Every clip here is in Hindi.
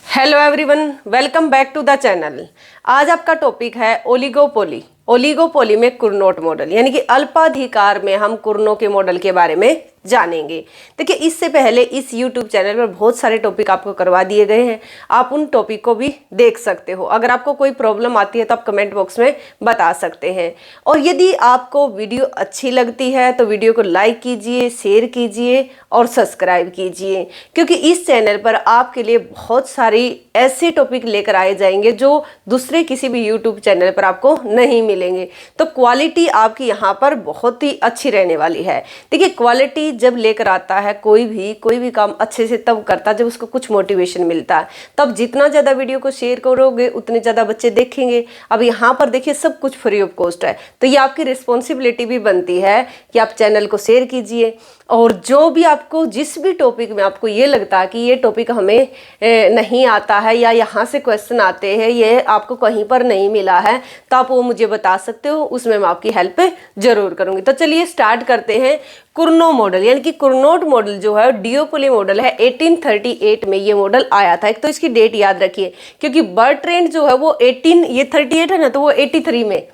Hello everyone, welcome back to the channel. आज आपका टॉपिक है ओलिगोपोली। ओलिगोपोली में कुर्नोट मॉडल यानी कि अल्पाधिकार में हम कुर्नों के मॉडल के बारे में जानेंगे। देखिए, इससे पहले इस YouTube चैनल पर बहुत सारे टॉपिक आपको करवा दिए गए हैं, आप उन टॉपिक को भी देख सकते हो। अगर आपको कोई प्रॉब्लम आती है तो आप कमेंट बॉक्स में बता सकते हैं। और यदि आपको वीडियो अच्छी लगती है तो वीडियो को लाइक कीजिए, शेयर कीजिए और सब्सक्राइब कीजिए, क्योंकि इस चैनल पर आपके लिए बहुत सारी ऐसे टॉपिक लेकर आए जाएंगे जो दूसरे किसी भी YouTube चैनल पर आपको नहीं मिलेंगे। तो क्वालिटी आपकी यहाँ पर बहुत ही अच्छी रहने वाली है। देखिए, क्वालिटी जब लेकर आता है कोई भी काम अच्छे से तब करता है जब उसको कुछ मोटिवेशन मिलता है। तब जितना ज़्यादा वीडियो को शेयर करोगे उतने ज़्यादा बच्चे देखेंगे। अब यहाँ पर देखिए, सब कुछ फ्री ऑफ कॉस्ट है, तो ये आपकी रिस्पॉन्सिबिलिटी भी बनती है कि आप चैनल को शेयर कीजिए। और जो भी आपको जिस भी टॉपिक में आपको ये लगता है कि ये टॉपिक हमें नहीं आता है या यहाँ से क्वेश्चन आते हैं, ये आपको कहीं पर नहीं मिला है, तो आप वो मुझे बता सकते हो, उसमें मैं आपकी हेल्प जरूर करूँगी। तो चलिए स्टार्ट करते हैं। कुर्नो मॉडल यानी कि कुर्नोट मॉडल जो है डिओपोली मॉडल है, 1838 में ये मॉडल आया था। एक तो इसकी डेट याद रखिए, क्योंकि बर्ट्रैंड जो है वो 38 है ना, तो वो 83 में,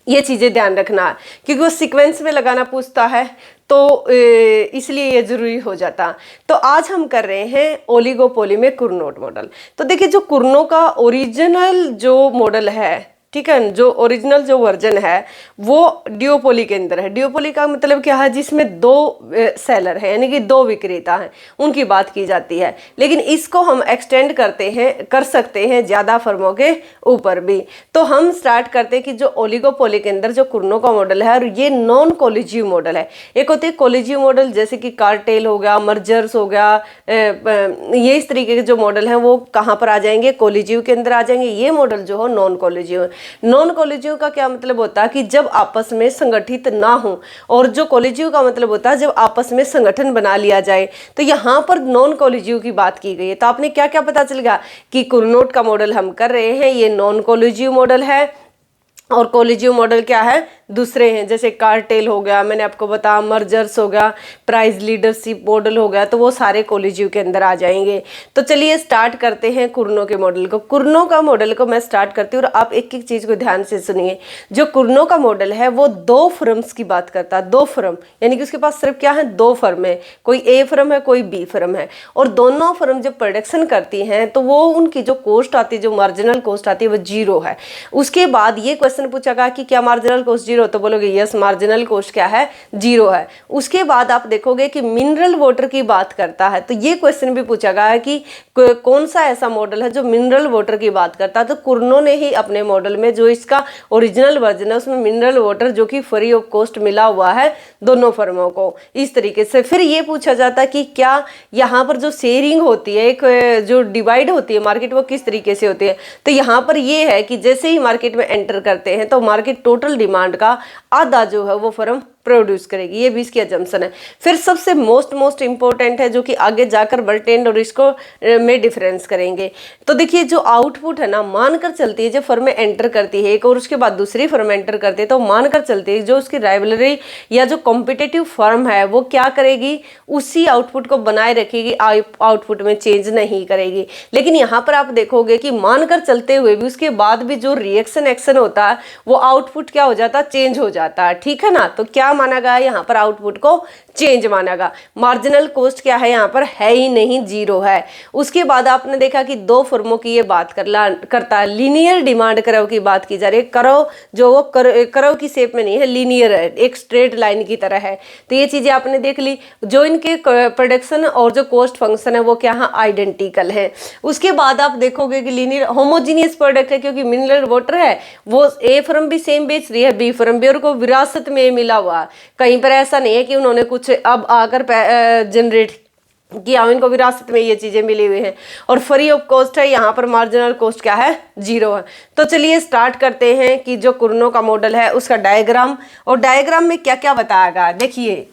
ये चीज़ें ध्यान रखना है क्योंकि वो सीक्वेंस में लगाना पूछता है, तो इसलिए ये जरूरी हो जाता। तो आज हम कर रहे हैं ओलिगोपोली में कुर्नोट मॉडल। तो देखिए, जो कुर्नों का ओरिजिनल जो मॉडल है, ठीक है, जो ओरिजिनल जो वर्जन है वो डिओपोली के अंदर है। डिओपोली का मतलब क्या है, जिसमें दो सेलर है यानी कि दो विक्रेता हैं, उनकी बात की जाती है। लेकिन इसको हम एक्सटेंड कर सकते हैं ज़्यादा फर्मों के ऊपर भी। तो हम स्टार्ट करते हैं कि जो ओलिगोपोली के अंदर जो कुर्नों का मॉडल है, और ये नॉन कोलिजिव मॉडल है। एक होते हैं कोलिजिव मॉडल, जैसे कि कार्टेल हो गया, मर्जर्स हो गया, ये इस तरीके के जो मॉडल हैं वो कहाँ पर आ जाएंगे, कोलिजिव के अंदर आ जाएंगे। ये मॉडल जो हो नॉन कोलिजिव। नॉन कोलिजिव का क्या मतलब होता है कि जब आपस में संगठित ना हो, और जो कोलिजिव का मतलब होता है जब आपस में संगठन बना लिया जाए। तो यहाँ पर नॉन कोलिजिव की बात की गई है। तो आपने क्या क्या पता चल गया कि कुर्नोट का मॉडल हम कर रहे हैं, ये नॉन कोलिजिव मॉडल है, और कोलिजिव मॉडल क्या है, दूसरे हैं, जैसे कार्टेल हो गया, मैंने आपको बताया, मर्जर्स हो गया, प्राइस लीडरशिप मॉडल हो गया, तो वो सारे कोलिजिव के अंदर आ जाएंगे। तो चलिए स्टार्ट करते हैं कुर्नों के मॉडल को। कुर्नों का मॉडल को मैं स्टार्ट करती हूँ और आप एक एक चीज़ को ध्यान से सुनिए। जो कुर्नों का मॉडल है वो दो फर्म्स की बात करता है। दो फर्म यानी कि उसके पास सिर्फ क्या है, दो फर्म है, कोई ए फर्म है, कोई बी फर्म है, और दोनों फर्म जब प्रोडक्शन करती हैं तो वो उनकी जो कॉस्ट आती है, जो मार्जिनल कॉस्ट आती है, वो जीरो है। उसके बाद ये क्वेश्चन पूछा गया कि क्या मार्जिनल कॉस्ट जीरो, तो बोलोगे यस, मार्जिनल कॉस्ट क्या है, जीरो है। उसके बाद आप देखोगे कि मिनरल वाटर की बात करता है, तो ये क्वेश्चन भी पूछा गया है कि कौन सा ऐसा मॉडल है जो मिनरल वाटर की बात करता है। तो कुर्नों ने ही अपने मॉडल में, जो इसका ओरिजिनल वर्जन है, उसमें मिनरल वाटर जो कि फ्री ऑफ कॉस्ट मिला हुआ है दोनों फर्मों को, इस तरीके से। फिर ये पूछा जाता है कि क्या यहाँ पर जो शेयरिंग होती है, एक जो डिवाइड होती है मार्केट, वो किस तरीके से होती है। तो यहाँ पर ये है कि जैसे ही मार्केट में एंटर करते हैं तो मार्केट टोटल डिमांड का आधा जो है वो फर्म प्रोड्यूस करेगी, ये भी इसकी अजम्पशन है। फिर सबसे मोस्ट इंपॉर्टेंट है, जो कि आगे जाकर बर्ट्रैंड और इसको में डिफरेंस करेंगे। तो देखिए, जो आउटपुट है ना, मानकर चलती है, जब फर्म में एंटर करती है एक और उसके बाद दूसरी फर्म एंटर करती है, तो मानकर चलती है जो उसकी राइवलरी या जो कॉम्पिटिटिव फर्म है वो क्या करेगी, उसी आउटपुट को बनाए रखेगी, आउटपुट में चेंज नहीं करेगी। लेकिन यहाँ पर आप देखोगे कि मानकर चलते हुए भी उसके बाद भी जो रिएक्शन एक्शन होता है वो आउटपुट क्या हो जाता है, चेंज हो जाता है, ठीक है ना। तो क्या माना गया यहाँ पर, आउटपुट को चेंज माना गया। मार्जिनल कॉस्ट क्या है, यहाँ पर है ही नहीं, जीरो है। उसके बाद आपने देखा कि दो फर्मों की ये बात करता है, लीनियर डिमांड कर्व की बात की जा रही है। कर्व जो वो कर्व की शेप में नहीं है, लीनियर है, एक स्ट्रेट लाइन की तरह है। तो ये चीजें आपने देख ली। जो इनके प्रोडक्शन और जो कॉस्ट फंक्शन है वो क्या है, आइडेंटिकल है। उसके बाद आप देखोगे कि लीनियर होमोजीनियस प्रोडक्ट है, क्योंकि मिनरल वाटर है, वो ए फर्म भी सेम बेच रही है, बी फर्म भी, और को विरासत में मिला हुआ। कहीं पर ऐसा नहीं है कि उन्होंने कुछ अब आकर जनरेट किया, इनको विरासत में ये चीजें मिली हुई हैं, और फ्री ऑफ कॉस्ट है। यहाँ पर मार्जिनल कॉस्ट क्या है, जीरो है। तो चलिए स्टार्ट करते हैं कि जो कुर्नों का मॉडल है उसका डायग्राम, और डायग्राम में क्या क्या बताया गया। देखिए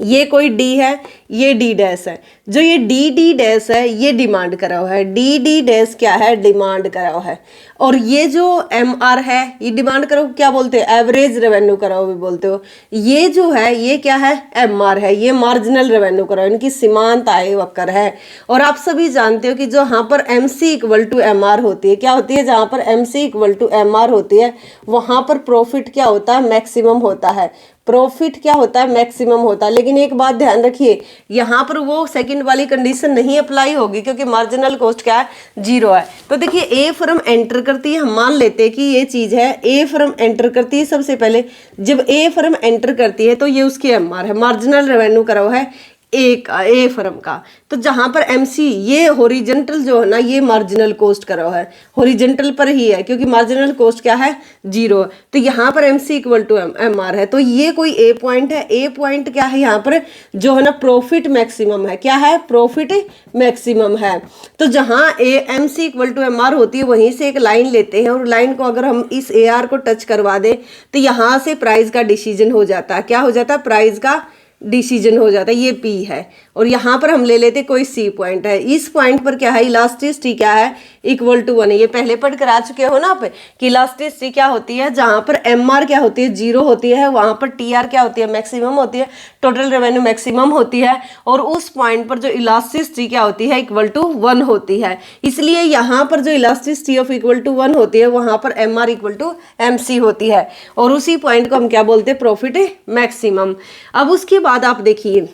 ये कोई डी है, ये डी डैश है, जो ये डी डैश है ये डिमांड करा हुआ है, डी डैश क्या है, डिमांड करा हुआ है। और ये जो एम आर है ये डिमांड करो क्या बोलते हैं, एवरेज रेवेन्यू कराओ भी बोलते हो। ये जो है ये क्या है, एम आर है, ये मार्जिनल रेवेन्यू कराओ, इनकी सीमांत आय वक्र है। और आप सभी जानते हो कि जो यहाँ पर M C equal to M R होती है, क्या होती है, जहाँ पर M C equal to M R होती है वहाँ पर प्रॉफिट क्या होता है, मैक्सिमम होता है, प्रॉफिट क्या होता है, मैक्सिमम होता है। लेकिन एक बात ध्यान रखिए, यहाँ पर वो सेकंड वाली कंडीशन नहीं अप्लाई होगी क्योंकि मार्जिनल कॉस्ट क्या है, 0 है। तो देखिए ए फर्म एंटर करती है, हम मान लेते हैं कि ये चीज़ है, ए फर्म एंटर करती है। सबसे पहले जब ए फर्म एंटर करती है तो ये उसकी एम आर है, मार्जिनल रेवेन्यू करा हुआ है ए फर्म का। तो जहाँ पर एमसी ये हॉरिजॉन्टल जो है ना, ये मार्जिनल कॉस्ट करा हुआ है, हॉरिजॉन्टल पर ही है क्योंकि मार्जिनल कॉस्ट क्या है, 0। तो यहाँ पर MC equal to M R है, तो ये कोई ए पॉइंट है। ए पॉइंट क्या है, यहाँ पर जो है ना प्रॉफिट मैक्सिमम है, क्या है, प्रॉफिट मैक्सिमम है। तो जहाँ M C equal to M R होती है वहीं से एक लाइन लेते हैं और लाइन को अगर हम इस ए आर को टच करवा दें तो यहाँ से प्राइस का डिसीजन हो जाता है, क्या हो जाता है, प्राइस का डिसीजन हो जाता है, ये पी है। और यहाँ पर हम ले लेते कोई सी पॉइंट है, इस पॉइंट पर क्या है, इलास्टिसिटी क्या है, इक्वल टू 1 है। ये पहले पढ़ कर आ चुके हो ना आप कि इलास्टिसिटी क्या होती है, जहाँ पर एम आर क्या होती है, 0 होती है, वहाँ पर टी आर क्या होती है, मैक्सिमम होती है, टोटल रेवेन्यू मैक्सिमम होती है। और उस पॉइंट पर जो इलास्टिसिटी क्या होती है, इक्वल टू 1 होती है। इसलिए यहाँ पर जो इलास्टिसिटी ऑफ इक्वल टू 1 होती है वहाँ पर M R equal to M C होती है और उसी पॉइंट को हम क्या बोलते हैं, प्रॉफिट मैक्सिमम। अब उसके बाद आप देखिए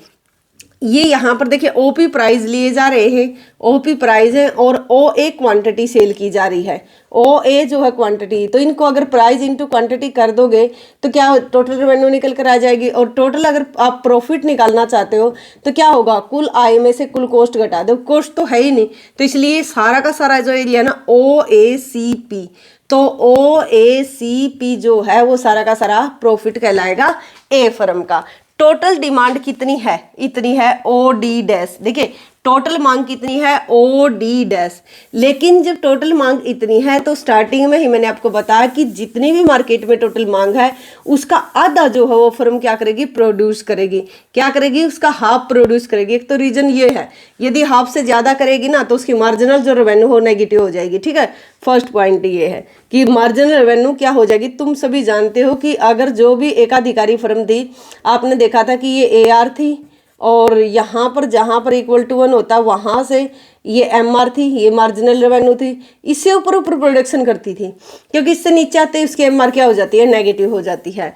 ये यहाँ पर देखिए ओपी प्राइस लिए जा रहे हैं, ओपी प्राइस है और ओ ए क्वांटिटी सेल की जा रही है, ओ ए जो है क्वांटिटी। तो इनको अगर प्राइस इनटू क्वांटिटी कर दोगे तो क्या टोटल रेवेन्यू निकल कर आ जाएगी। और टोटल अगर आप प्रॉफिट निकालना चाहते हो तो क्या होगा, कुल आय में से कुल कॉस्ट घटा दो, कॉस्ट तो है ही नहीं। तो इसलिए सारा का सारा जो एरिया ना ओ ए सी पी, तो ओ ए सी पी जो है वो सारा का सारा प्रॉफिट कहलाएगा ए फर्म का। टोटल डिमांड कितनी है, इतनी है ओ डी डैश। देखिए टोटल मांग कितनी है, ओ डी डैश। लेकिन जब टोटल मांग इतनी है तो स्टार्टिंग में ही मैंने आपको बताया कि जितनी भी मार्केट में टोटल मांग है उसका आधा जो है वो फर्म क्या करेगी, प्रोड्यूस करेगी। क्या करेगी, उसका हाफ प्रोड्यूस करेगी। एक तो रीजन ये है, यदि हाफ से ज़्यादा करेगी ना तो उसकी मार्जिनल जो रेवेन्यू हो नेगेटिव हो जाएगी। ठीक है, फर्स्ट पॉइंट ये है कि मार्जिनल रेवेन्यू क्या हो जाएगी। तुम सभी जानते हो कि अगर जो भी एकाधिकारी फर्म थी, आपने देखा था कि ये ए आर थी और यहाँ पर जहाँ पर इक्वल टू 1 होता वहाँ से ये एम आर थी, ये मार्जिनल रेवेन्यू थी। इससे ऊपर ऊपर प्रोडक्शन करती थी क्योंकि इससे नीचे आते उसकी एम आर क्या हो जाती है, नेगेटिव हो जाती है।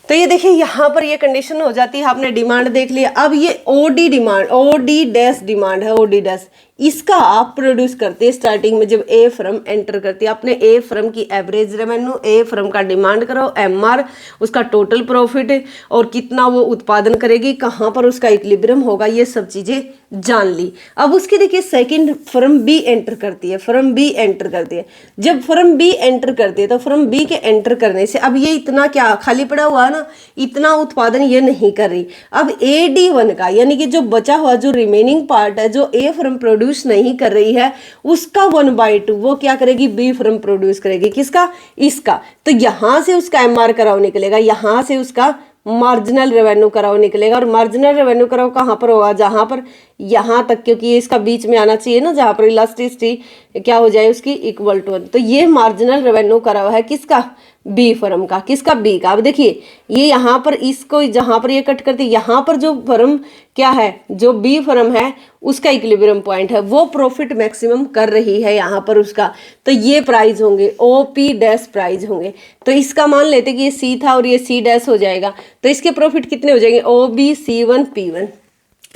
तो ये देखिए यहाँ पर ये कंडीशन हो जाती है। आपने डिमांड देख लिया, अब ये OD demand, OD dash demand है, ओडी डैश, इसका आप प्रोड्यूस करते हैं स्टार्टिंग में जब ए फर्म एंटर करती है। अपने ए फर्म की एवरेज रेवेन्यू, ए फर्म का डिमांड करो, एम आर, उसका टोटल प्रॉफिट और कितना वो उत्पादन करेगी, कहाँ पर उसका इक्विलिब्रियम होगा, ये सब चीज़ें जान ली। अब उसकी देखिए सेकंड फर्म बी एंटर करती है, फर्म बी एंटर करती है। जब फर्म बी एंटर करती है तो फर्म बी के एंटर करने से अब ये इतना क्या खाली पड़ा हुआ है ना, इतना उत्पादन ये नहीं कर रही। अब ए डी 1 का यानी कि जो बचा हुआ जो रिमेनिंग पार्ट है जो ए फर्म प्रोड्यूस नहीं कर रही है उसका 1/2 वो क्या करेगी, बी फर्म प्रोड्यूस करेगी। किसका, इसका। तो यहां से उसका एम आर कराओ निकलेगा, यहां से उसका मार्जिनल रेवेन्यू कराओ निकलेगा। और मार्जिनल रेवेन्यू कराओ कहाँ पर होगा, जहां पर यहाँ तक, क्योंकि ये इसका बीच में आना चाहिए ना, जहां पर इलास्टिसिटी क्या हो जाए उसकी इक्वल टू 1। तो ये मार्जिनल रेवेन्यू करा हुआ है किसका, बी फर्म का। किसका, बी का। अब देखिए ये यहाँ पर इसको जहाँ पर ये कट करती है, यहाँ पर जो फर्म क्या है, जो बी फर्म है उसका इक्विलिब्रियम पॉइंट है, वो प्रॉफिट मैक्सिमम कर रही है यहाँ पर उसका। तो ये प्राइस होंगे ओ पी डैश प्राइस होंगे। तो इसका मान लेते कि ये सी था और ये सी डैश हो जाएगा, तो इसके प्रॉफिट कितने हो जाएंगे, ओ बी सी 1 पी 1,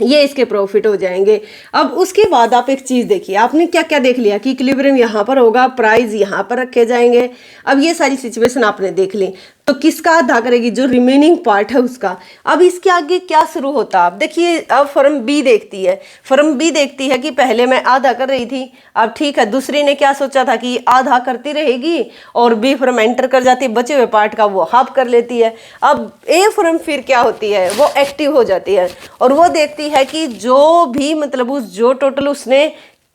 ये इसके प्रॉफिट हो जाएंगे। अब उसके बाद आप एक चीज़ देखिए, आपने क्या क्या देख लिया कि इक्विलिब्रियम यहाँ पर होगा, प्राइस यहाँ पर रखे जाएंगे। अब ये सारी सिचुएशन आपने देख ली, तो किसका आधा करेगी, जो रिमेनिंग पार्ट है उसका। अब इसके आगे क्या शुरू होता है, आप देखिए अब फर्म बी देखती है, फर्म बी देखती है कि पहले मैं आधा कर रही थी, अब ठीक है दूसरी ने क्या सोचा था कि आधा करती रहेगी और बी फर्म एंटर कर जाती है, बचे हुए पार्ट का वो हाफ कर लेती है। अब ए फर्म फिर क्या होती है, वो एक्टिव हो जाती है और वो देखती है कि जो भी मतलब उस जो टोटल उसने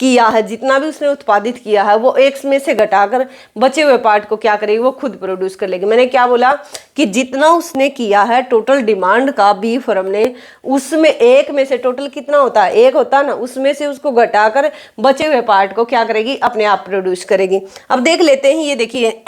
किया है, जितना भी उसने उत्पादित किया है वो एक में से घटाकर बचे हुए पार्ट को क्या करेगी, वो खुद प्रोड्यूस कर लेगी। मैंने क्या बोला कि जितना उसने किया है टोटल डिमांड का बी फर्म ने, उसमें एक में से टोटल कितना होता है, एक होता है ना, उसमें से उसको घटाकर बचे हुए पार्ट को क्या करेगी, अपने आप प्रोड्यूस करेगी। अब देख लेते हैं, ये देखिए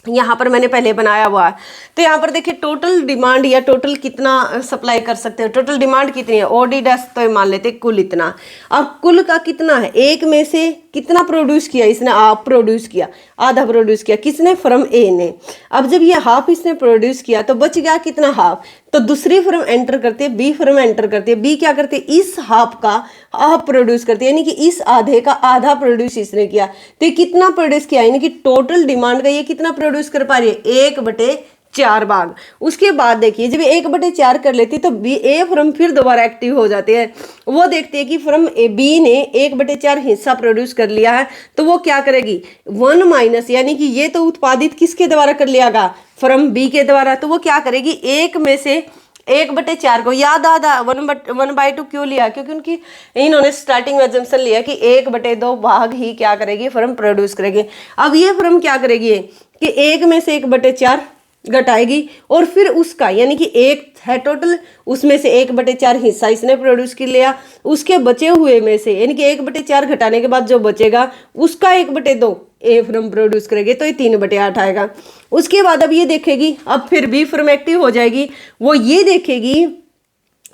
यहाँ पर मैंने पहले बनाया हुआ है। तो यहाँ पर देखिए टोटल डिमांड या टोटल कितना सप्लाई कर सकते हैं, टोटल डिमांड कितनी है, ओडी डैश, तो मान लेते हैं कुल इतना। अब कुल का कितना है, एक में से कितना प्रोड्यूस किया इसने, आप प्रोड्यूस किया, आधा प्रोड्यूस किया किसने, फर्म ए ने। अब जब ये हाफ इसने प्रोड्यूस किया तो बच गया कितना, हाफ। तो दूसरी फर्म एंटर करती है, बी फर्म एंटर करती है, बी क्या करती है, इस हाफ का हाफ प्रोड्यूस करती है, यानी कि इस आधे का आधा प्रोड्यूस इसने किया। तो ये कितना प्रोड्यूस किया, यानी कि टोटल डिमांड का ये कितना प्रोड्यूस कर पा रही है, 1/4 भाग। उसके बाद देखिए जब 1/4 कर लेती है तो बी ए फर्म फिर दोबारा एक्टिव हो जाती है। वो देखती है कि फर्म ए बी ने 1/4 हिस्सा प्रोड्यूस कर लिया है, तो वो क्या करेगी, 1 माइनस, यानी कि ये तो उत्पादित किसके द्वारा कर लिया गया, फर्म बी के द्वारा। तो वो क्या करेगी, एक में से 1/4 को, याद आधा 1/2 क्यों लिया, क्योंकि उनकी इन्होंने स्टार्टिंग में अजम्पशन लिया कि 1/2 भाग ही क्या करेगी, फर्म प्रोड्यूस करेगी। अब ये फर्म क्या करेगी कि एक में से 1/4 घटाएगी और फिर उसका, यानी कि एक है टोटल, उसमें से 1/4 हिस्सा इसने प्रोड्यूस कर लिया, उसके बचे हुए में से, यानी कि 1/4 घटाने के बाद जो बचेगा उसका 1/2 ए फर्म प्रोड्यूस करेगी, तो ये 3/8 आएगा। उसके बाद अब ये देखेगी, अब फिर बी फर्म एक्टिव हो जाएगी, वो ये देखेगी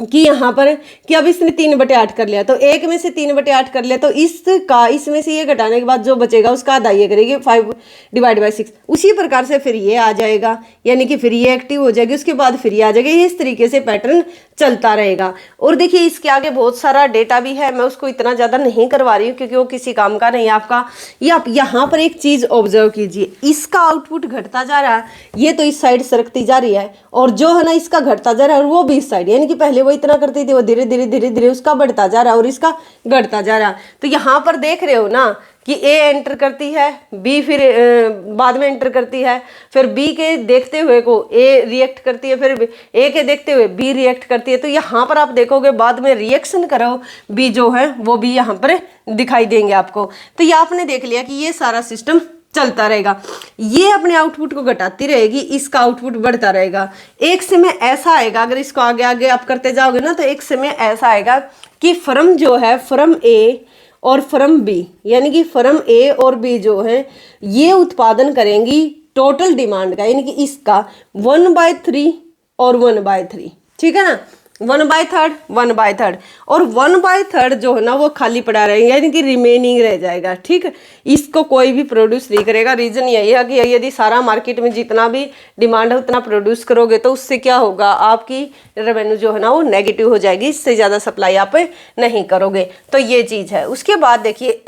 कि यहाँ पर कि अब इसने 3/8 कर लिया, तो एक में से 3/8 कर लिया, तो इसका इसमें से ये घटाने के बाद जो बचेगा उसका आधा ये करेगी, 5/6। उसी प्रकार से फिर ये आ जाएगा, यानी कि फिर ये एक्टिव हो जाएगी, उसके बाद फिर ये आ जाएगी, इस तरीके से पैटर्न चलता रहेगा। और देखिए इसके आगे बहुत सारा डेटा भी है, मैं उसको इतना ज़्यादा नहीं करवा रही हूँ क्योंकि वो किसी काम का नहीं है आपका। ये आप यहाँ पर एक चीज़ ऑब्जर्व कीजिए, इसका आउटपुट घटता जा रहा है, ये तो इस साइड सरकती जा रही है, और जो है ना इसका घटता जा रहा है और वो भी इस साइड, यानी कि पहले वो इतना करती थी, वो धीरे धीरे धीरे धीरे उसका बढ़ता जा रहा है और इसका घटता जा रहा है। तो यहाँ पर देख रहे हो ना कि ए एंटर करती है, बी फिर बाद में एंटर करती है, फिर बी के देखते हुए को ए रिएक्ट करती है, फिर ए के देखते हुए बी रिएक्ट करती है। तो यहाँ पर आप देखोगे बाद में रिएक्शन करो बी जो है वो भी यहाँ पर दिखाई देंगे आपको। तो ये आपने देख लिया कि ये सारा सिस्टम चलता रहेगा, ये अपने आउटपुट को घटाती रहेगी, इसका आउटपुट बढ़ता रहेगा। एक समय ऐसा आएगा, अगर इसको आगे आगे आप करते जाओगे ना, तो एक समय ऐसा आएगा कि फर्म जो है, फर्म ए और फर्म बी, यानी कि फर्म ए और बी जो है ये उत्पादन करेंगी टोटल डिमांड का, यानी कि इसका 1/3 और 1/3, ठीक है ना, 1/3 1/3, और 1/3 जो है ना वो खाली पड़ा रहेगा, यानी कि रिमेनिंग रह जाएगा। ठीक है, इसको कोई भी प्रोड्यूस नहीं करेगा। रीजन यही है कि यदि सारा मार्केट में जितना भी डिमांड है उतना प्रोड्यूस करोगे तो उससे क्या होगा, आपकी रेवेन्यू जो है ना वो नेगेटिव हो जाएगी, इससे ज़्यादा सप्लाई आप नहीं करोगे। तो ये चीज़ है। उसके बाद देखिए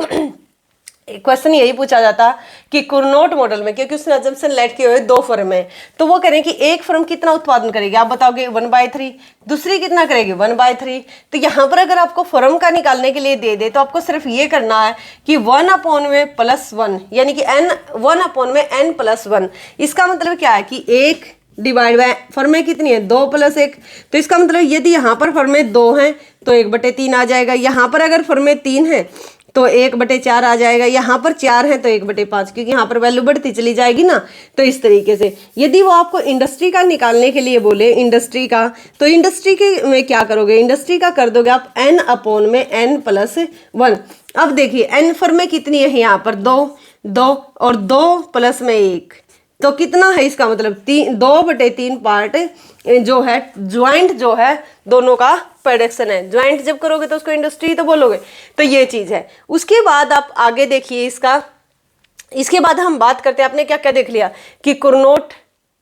क्वेश्चन यही पूछा जाता कि कुरनोट मॉडल में, क्योंकि उसने अजम्पशन लेट किए हुए 2 फर्म है, तो वो करें कि एक फर्म कितना उत्पादन करेगी, आप बताओगे 1/3, दूसरी कितना करेगी 1/3। तो यहाँ पर अगर आपको फर्म का निकालने के लिए दे दे तो आपको सिर्फ ये करना है कि 1/n+1, यानी कि n 1/n+1। इसका मतलब क्या है कि 1 डिवाइड बाय फर्में कितनी है 2 + 1। तो इसका मतलब यदि यहाँ पर फर्में 2 हैं तो 1/3 आ जाएगा, यहाँ पर अगर फर्में 3 हैं तो 1/4 आ जाएगा, यहाँ पर 4 है तो 1/5, क्योंकि यहाँ पर वैल्यू बढ़ती चली जाएगी ना। तो इस तरीके से यदि वो आपको इंडस्ट्री का निकालने के लिए बोले, इंडस्ट्री का, तो इंडस्ट्री के में क्या करोगे, इंडस्ट्री का कर दोगे आप n/n+1। अब देखिए n फर्में कितनी है, यहाँ पर 2 और 2 + 1, तो कितना है, इसका मतलब 2/3 पार्ट जो है ज्वाइंट जो है दोनों का प्रोडक्शन है। ज्वाइंट जब करोगे तो उसको इंडस्ट्री तो बोलोगे। तो ये चीज़ है। उसके बाद आप आगे देखिए इसके बाद हम बात करते हैं, आपने क्या क्या देख लिया कि कुरनोट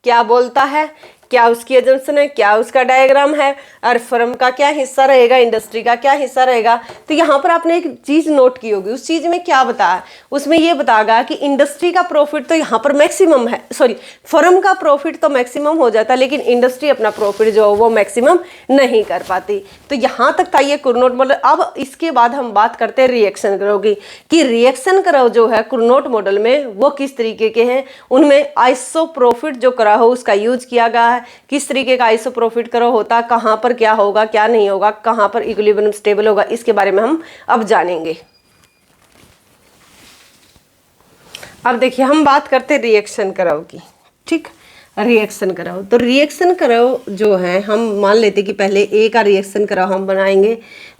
क्या बोलता है, क्या उसकी एजम्पशन है, क्या उसका डायग्राम है, और फर्म का क्या हिस्सा रहेगा, इंडस्ट्री का क्या हिस्सा रहेगा। तो यहाँ पर आपने एक चीज़ नोट की होगी, उस चीज़ में क्या बताया, उसमें ये बताएगा कि इंडस्ट्री का प्रॉफिट तो यहाँ पर मैक्सिमम है, सॉरी फर्म का प्रॉफिट तो मैक्सिमम हो जाता है, लेकिन इंडस्ट्री अपना प्रॉफिट जो है वो मैक्सिमम नहीं कर पाती। तो यहाँ तक था ये कुरनोट मॉडल। अब इसके बाद हम बात करते हैं रिएक्शन करो की, कि रिएक्शन करो जो है कुरनोट मॉडल में वो किस तरीके के हैं, उनमें आइसोप्रोफिट जो करा हो उसका यूज किया गया है। किस तरीके का आइसोप्रोफिट करो होता, कहाँ पर क्या होगा क्या नहीं होगा, कहाँ पर इक्विलिब्रियम स्टेबल होगा, इसके बारे में हम अब जानेंगे। अब देखिए हम बात करते हैं रिएक्शन कराओ की। ठीक, रिएक्शन कराओ, तो रिएक्शन कराओ जो है हम मान लेते कि पहले ए का रिएक्शन कराओ हम बनाएंगे,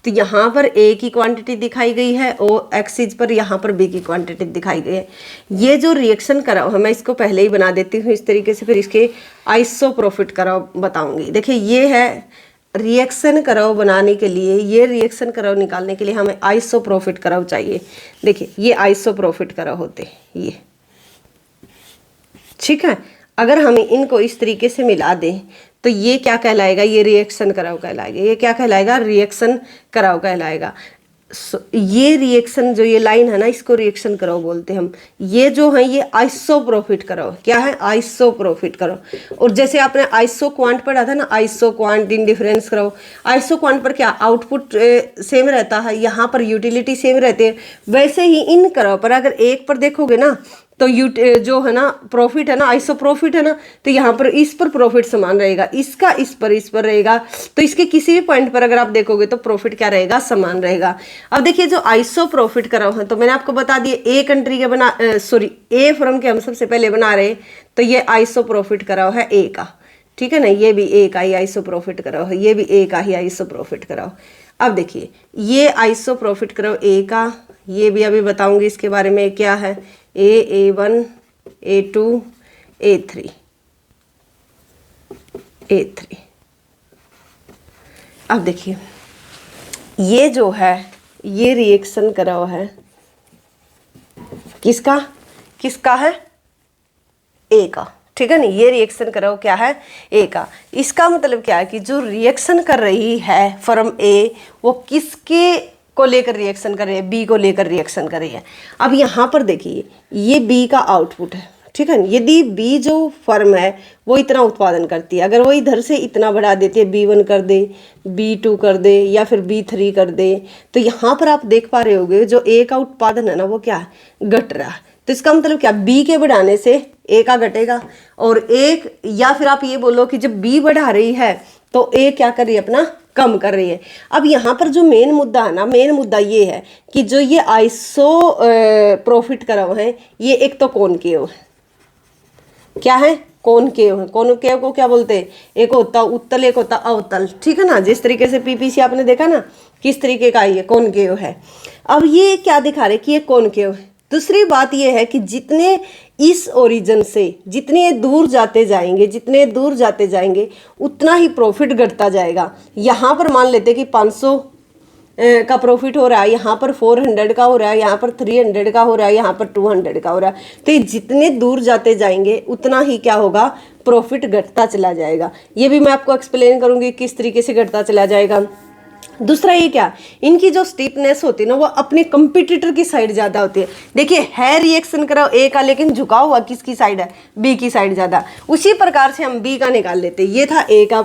तो यहाँ पर ए की क्वांटिटी दिखाई गई है और एक्सिस पर यहाँ पर बी की क्वांटिटी दिखाई गई है। ये जो रिएक्शन कराओ है मैं इसको पहले ही बना देती हूँ इस तरीके से, फिर इसके आइसोप्रोफिट कराओ बताऊंगी। देखिए ये है रिएक्शन कराओ बनाने के लिए, ये रिएक्शन कराओ निकालने के लिए हमें आइसोप्रोफिट कराओ चाहिए। देखिए ये आइसोप्रोफिट कराओ होते ये, ठीक है। अगर हमें इनको इस तरीके से मिला दें तो ये क्या कहलाएगा, ये रिएक्शन कराओ कहलाएगा। ये क्या कहलाएगा, रिएक्शन कराओ कहलाएगा। ये रिएक्शन जो ये लाइन है ना, इसको रिएक्शन कराओ बोलते हैं हम। ये जो है ये आइसोप्रोफिट कराओ, क्या है, आइसोप्रोफिट कराओ। और जैसे आपने आइसो क्वांट पढ़ा था ना, आइसो क्वांट इंडिफरेंस कराओ। आइसो क्वांट पर क्या आउटपुट सेम रहता है, यहाँ पर यूटिलिटी सेम रहती है, वैसे ही इन कराओ पर अगर एक पर देखोगे ना तो जो है ना प्रॉफिट है ना, आइसो प्रॉफिट है ना, तो यहाँ पर इस पर प्रॉफिट समान रहेगा, इसका इस पर रहेगा। तो इसके किसी भी पॉइंट पर अगर आप देखोगे तो प्रॉफिट क्या रहेगा, समान रहेगा। अब देखिए जो आइसो प्रॉफिट कराओ है तो मैंने आपको बता दिया ए कंट्री के ए फर्म के हम सबसे पहले बना रहे, तो ये आइसो प्रॉफिट कराओ है ए का, ठीक है ना। ये भी ए का ही आइसो प्रॉफिट कराओ है, ये भी ए का ही आइसो प्रॉफिट कराओ। अब देखिए ये आइसो प्रॉफिट कराओ ए का, ये भी अभी बताऊंगी इसके बारे में क्या है, A1, A2, A3, A3। अब देखिए ये जो है ये रिएक्शन कराओ है किसका, किसका है, ए का, ठीक है ना। ये रिएक्शन कराओ क्या है, ए का। इसका मतलब क्या है कि जो रिएक्शन कर रही है फर्म ए वो किसके को लेकर रिएक्शन कर रही है, बी को लेकर रिएक्शन कर रही है। अब यहाँ पर देखिए ये बी का आउटपुट है, ठीक है। यदि बी जो फर्म है वो इतना उत्पादन करती है, अगर वो इधर से इतना बढ़ा देती है, B1 कर दे, B2 कर दे या फिर B3 कर दे, तो यहाँ पर आप देख पा रहे होगे जो ए का उत्पादन है ना वो क्या है, घट रहा है। तो इसका मतलब क्या, बी के बढ़ाने से ए का घटेगा, और एक या फिर आप ये बोलो कि जब बी बढ़ा रही है तो ए क्या कर रही है, अपना कम कर रही है। अब यहाँ पर जो मेन मुद्दा है ना, मेन मुद्दा ये है कि जो ये आइसो प्रॉफिट कराओ है, ये एक तो कॉनकेव है, क्या है, कॉनकेव है। कॉनकेव को क्या बोलते हैं, एक होता उत्तल एक होता अवतल, ठीक है ना। जिस तरीके से पीपीसी आपने देखा ना किस तरीके का ये कॉनकेव है। अब ये क्या दिखा रहे कि ये कॉनकेव है। दूसरी बात ये है कि जितने इस ओरिजिन से जितने दूर जाते जाएंगे, जितने दूर जाते जाएंगे उतना ही प्रॉफिट घटता जाएगा। यहाँ पर मान लेते कि 500 का प्रॉफिट हो रहा है, यहाँ पर 400 का हो रहा है, यहाँ पर 300 का हो रहा है, यहाँ पर 200 का हो रहा है। तो ये जितने दूर जाते जाएंगे उतना ही क्या होगा, प्रॉफिट घटता चला जाएगा। ये भी मैं आपको एक्सप्लेन करूँगी किस तरीके से घटता चला जाएगा। दूसरा ये क्या, इनकी जो स्टीपनेस होती है ना वो अपने कंपटीटर की साइड ज़्यादा होती है। देखिए है रिएक्शन कराओ ए का, लेकिन झुका हुआ किसकी साइड है, बी की साइड ज़्यादा। उसी प्रकार से हम बी का निकाल लेते हैं। ये था ए का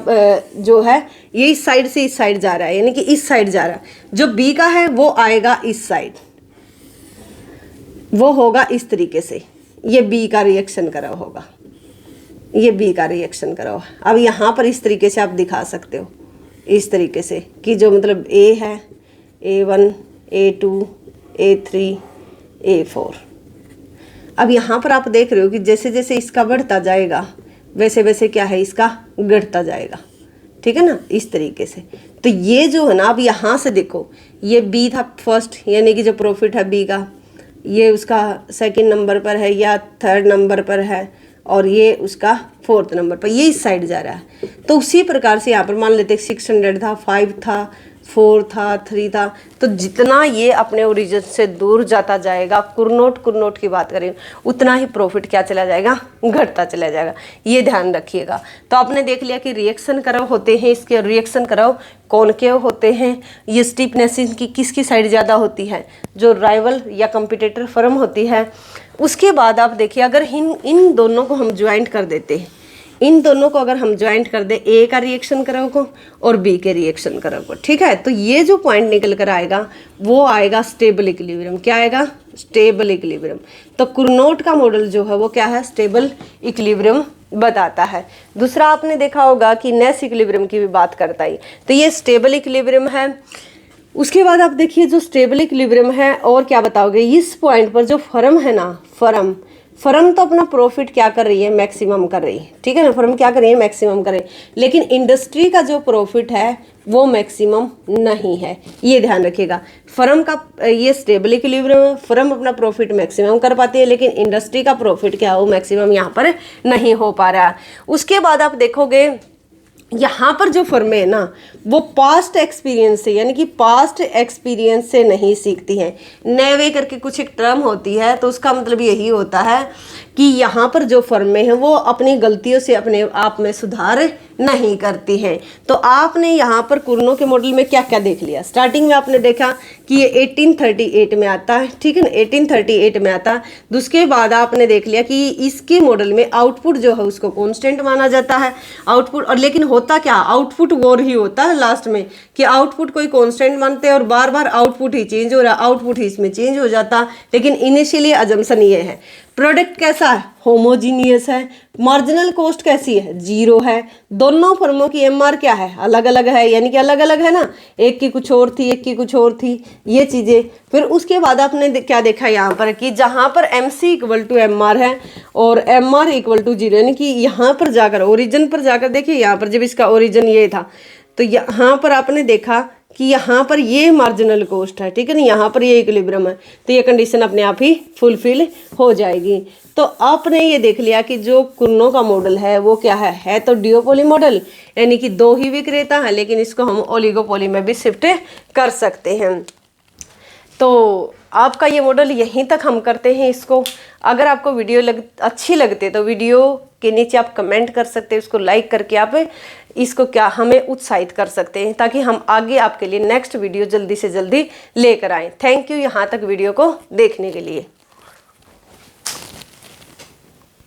जो है ये इस साइड से इस साइड जा रहा है, यानी कि इस साइड जा रहा है। जो बी का है वो आएगा इस साइड, वो होगा इस तरीके से, ये बी का रिएक्शन कराओ होगा, ये बी का रिएक्शन कराओ। अब यहाँ पर इस तरीके से आप दिखा सकते हो, इस तरीके से कि जो मतलब ए है, A1, A2, A3, A4। अब यहाँ पर आप देख रहे हो कि जैसे जैसे इसका बढ़ता जाएगा वैसे वैसे क्या है, इसका घटता जाएगा, ठीक है ना, इस तरीके से। तो ये जो है ना, अब यहाँ से देखो ये बी था फर्स्ट, यानी कि जो प्रॉफिट है बी का, ये उसका सेकंड नंबर पर है या थर्ड नंबर पर है, और ये उसका 4th नंबर पर, ये इस साइड जा रहा है। तो उसी प्रकार से यहाँ पर मान लेते 600 था, 5 था, 4 था, 3 था। तो जितना ये अपने ओरिजिन से दूर जाता जाएगा, कुरनोट की बात करें, उतना ही प्रॉफिट क्या चला जाएगा, घटता चला जाएगा। ये ध्यान रखिएगा। तो आपने देख लिया कि रिएक्शन कराओ होते हैं, इसके रिएक्शन कराओ कॉनकेव होते हैं। ये स्टीपनेस इनकी किसकी साइड ज़्यादा होती है, जो राइवल या कंपटीटर फर्म होती है। उसके बाद आप देखिए अगर इन दोनों को हम ज्वाइंट कर देते हैं, इन दोनों को अगर हम ज्वाइंट कर दे, ए का रिएक्शन कराओ को और बी के रिएक्शन कराओ को, ठीक है। तो ये जो पॉइंट निकल कर आएगा वो आएगा स्टेबल इक्विलिब्रियम। क्या आएगा, स्टेबल इक्विलिब्रियम। तो कुरनोट का मॉडल जो है वो क्या है, स्टेबल इक्विलिब्रियम बताता है। दूसरा आपने देखा होगा कि नेस इक्विलिब्रियम की भी बात करता है, तो ये स्टेबल इक्विलिब्रियम है। उसके बाद आप देखिए जो स्टेबल इक्विलिब्रियम है और क्या बताओगे, इस पॉइंट पर जो फर्म है ना, फर्म फर्म तो अपना प्रॉफिट क्या कर रही है, मैक्सिमम कर रही है, ठीक है ना, फर्म क्या कर रही है, मैक्सिमम कर रही है, लेकिन इंडस्ट्री का जो प्रॉफिट है वो मैक्सिमम नहीं है, ये ध्यान रखिएगा। फर्म का ये स्टेबल इक्विलिब्रियम है, फर्म अपना प्रॉफिट मैक्सिमम कर पाती है, लेकिन इंडस्ट्री का प्रॉफिट क्या है, वो मैक्सिमम यहाँ पर नहीं हो पा रहा है। उसके बाद आप देखोगे यहाँ पर जो फर्में है ना वो पास्ट एक्सपीरियंस से, यानी कि पास्ट एक्सपीरियंस से नहीं सीखती हैं। नेवे करके कुछ एक टर्म होती है, तो उसका मतलब यही होता है कि यहाँ पर जो फर्में हैं वो अपनी गलतियों से अपने आप में सुधार नहीं करती हैं। तो आपने यहाँ पर कुर्नो के मॉडल में क्या क्या देख लिया। स्टार्टिंग में आपने देखा कि ये 1838 में आता है, ठीक है ना, 1838 में आता है। उसके बाद आपने देख लिया कि इसके मॉडल में आउटपुट जो है उसको कॉन्स्टेंट माना जाता है, आउटपुट, और लेकिन होता क्या, आउटपुट वॉर ही होता है लास्ट में, कि आउटपुट कोई कांस्टेंट मानते हैं और बार बार आउटपुट ही चेंज हो रहा है, आउटपुट ही इसमें चेंज हो जाता। लेकिन इनिशियली अजम्पशन ये है, प्रोडक्ट कैसा है, होमोजीनियस है, मार्जिनल कॉस्ट कैसी है, जीरो है, दोनों फर्मों की एमआर क्या है, अलग अलग है, यानी कि अलग अलग है ना, एक की कुछ और थी, एक की कुछ और थी, ये चीज़ें। फिर उसके बाद आपने क्या देखा यहाँ पर कि जहाँ पर MC इक्वल टू MR है और MR इक्वल टू जीरो, यानी कि यहाँ पर जाकर ओरिजिन पर जाकर देखिए, यहाँ पर जब इसका ओरिजिन ये था तो यहाँ पर आपने देखा कि यहाँ पर ये मार्जिनल कॉस्ट है, ठीक है ना, यहाँ पर ये इक्विलिब्रियम है, तो ये कंडीशन अपने आप ही फुलफिल हो जाएगी। तो आपने ये देख लिया कि जो कुर्नो का मॉडल है वो क्या है तो डिओपोली मॉडल, यानी कि दो ही विक्रेता है, लेकिन इसको हम ओलिगोपोली में भी शिफ्ट कर सकते हैं। तो आपका ये मॉडल यहीं तक हम करते हैं इसको। अगर आपको वीडियो अच्छी लगती है तो वीडियो के नीचे आप कमेंट कर सकते हैं, उसको लाइक करके आप इसको क्या हमें उत्साहित कर सकते हैं, ताकि हम आगे आपके लिए नेक्स्ट वीडियो जल्दी से जल्दी लेकर आएँ। थैंक यू यहाँ तक वीडियो को देखने के लिए।